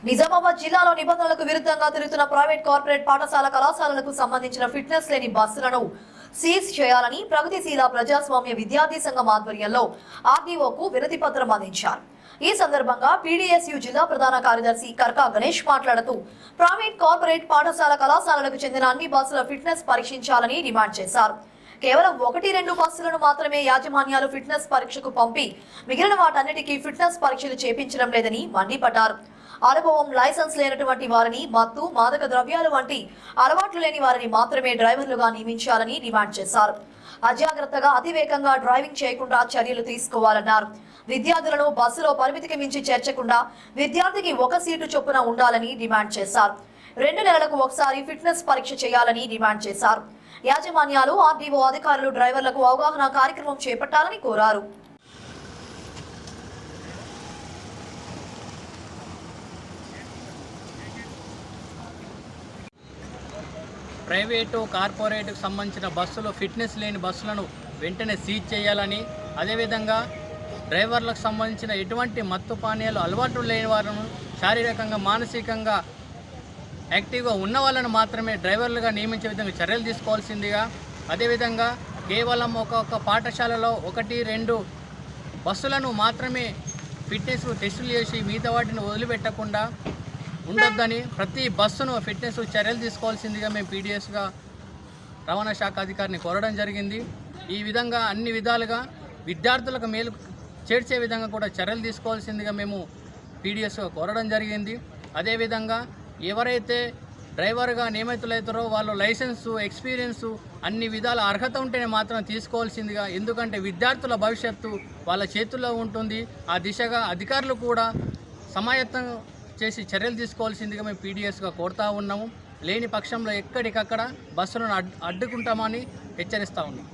నిజామాబాద్ జిల్లాలో నిబంధనలకు విరుద్ధంగా తిరుగుతున్న ప్రైవేట్ కార్పొరేట్ పాఠశాల కళాశాలలకు సంబంధించిన ఫిట్నెస్ లేని బస్సులను సీజ్ చేయాలని ప్రగతిశీల ప్రజాస్వామ్య విద్యార్థి సంఘం ఆధ్వర్యంలో ఆర్డీఓకు వినతి పత్రం అందించారు. ఈ సందర్భంగా పీడీఎస్యూ జిల్లా ప్రధాన కార్యదర్శి కర్కా గణేష్ మాట్లాడుతూ ప్రైవేట్ కార్పొరేట్ పాఠశాల కళాశాలలకు చెందిన అన్ని బస్సుల ఫిట్నెస్ పరీక్షించాలని డిమాండ్ చేశారు. కేవలం 1-2 బస్సులను మాత్రమే యాజమాన్యాలు ఫిట్నెస్ పరీక్షకు పంపి మిగిలిన వాటన్నిటికీ ఫిట్నెస్ పరీక్షలు చేపించడం లేదని మండిపడ్డారు. అనుభవం, లైసెన్స్ లేనటువంటి వారిని, మత్తు, మాదక ద్రవ్యాలు వంటి అలవాట్లు లేని వారిని మాత్రమే డ్రైవర్లుగా నియమించాలని డిమాండ్ చేశారు. అజాగ్రత్తగా అతివేగంగా డ్రైవింగ్ చేయకుండా చర్యలు తీసుకోవాలన్నారు. విద్యార్థులను బస్సులో పరిమితికి మించి చేర్చకుండా విద్యార్థికి 1 సీటు చొప్పున ఉండాలని డిమాండ్ చేశారు. 2 నెలలకు ఒకసారి ఫిట్నెస్ పరీక్ష చేయాలని డిమాండ్ చేశారు. యాజమాన్యాలు, ఆర్డీఓ అధికారులు డ్రైవర్లకు అవగాహన కార్యక్రమం చేపట్టాలని కోరారు. ప్రైవేటు, కార్పొరేట్కు సంబంధించిన బస్సులు ఫిట్నెస్ లేని బస్సులను వెంటనే సీజ్ చేయాలని, అదేవిధంగా డ్రైవర్లకు సంబంధించిన ఎటువంటి మత్తు పానీయాలు అలవాటు లేని వారిని, శారీరకంగా మానసికంగా యాక్టివ్గా ఉన్న వాళ్ళను మాత్రమే డ్రైవర్లుగా నియమించే విధంగా చర్యలు తీసుకోవాల్సిందిగా, అదేవిధంగా కేవలం ఒక పాఠశాలలో 1-2 బస్సులను మాత్రమే ఫిట్నెస్ టెస్టులు చేసి మిగతా వాటిని వదిలిపెట్టకుండా ఉండొద్దని, ప్రతి బస్సును ఫిట్నెస్ చర్యలు తీసుకోవాల్సిందిగా మేము పీడీఎస్గా రవాణా శాఖ అధికారిని కోరడం జరిగింది. ఈ విధంగా అన్ని విధాలుగా విద్యార్థులకు మేలు చేర్చే విధంగా కూడా చర్యలు తీసుకోవాల్సిందిగా మేము పీడీఎస్గా కోరడం జరిగింది. అదేవిధంగా ఎవరైతే డ్రైవర్గా నియమితులవుతారో వాళ్ళు లైసెన్సు, ఎక్స్పీరియన్సు అన్ని విధాల అర్హత ఉంటేనే మాత్రం తీసుకోవాల్సిందిగా, ఎందుకంటే విద్యార్థుల భవిష్యత్తు వాళ్ళ చేతుల్లో ఉంటుంది. ఆ దిశగా అధికారులు కూడా సమాయత్తం చేసి చర్యలు తీసుకోవాల్సిందిగా మేము పీడీఎస్గా కోరుతా ఉన్నాము. లేని పక్షంలో ఎక్కడికక్కడ బస్సులను అడ్డుకుంటామని హెచ్చరిస్తూ ఉన్నాం.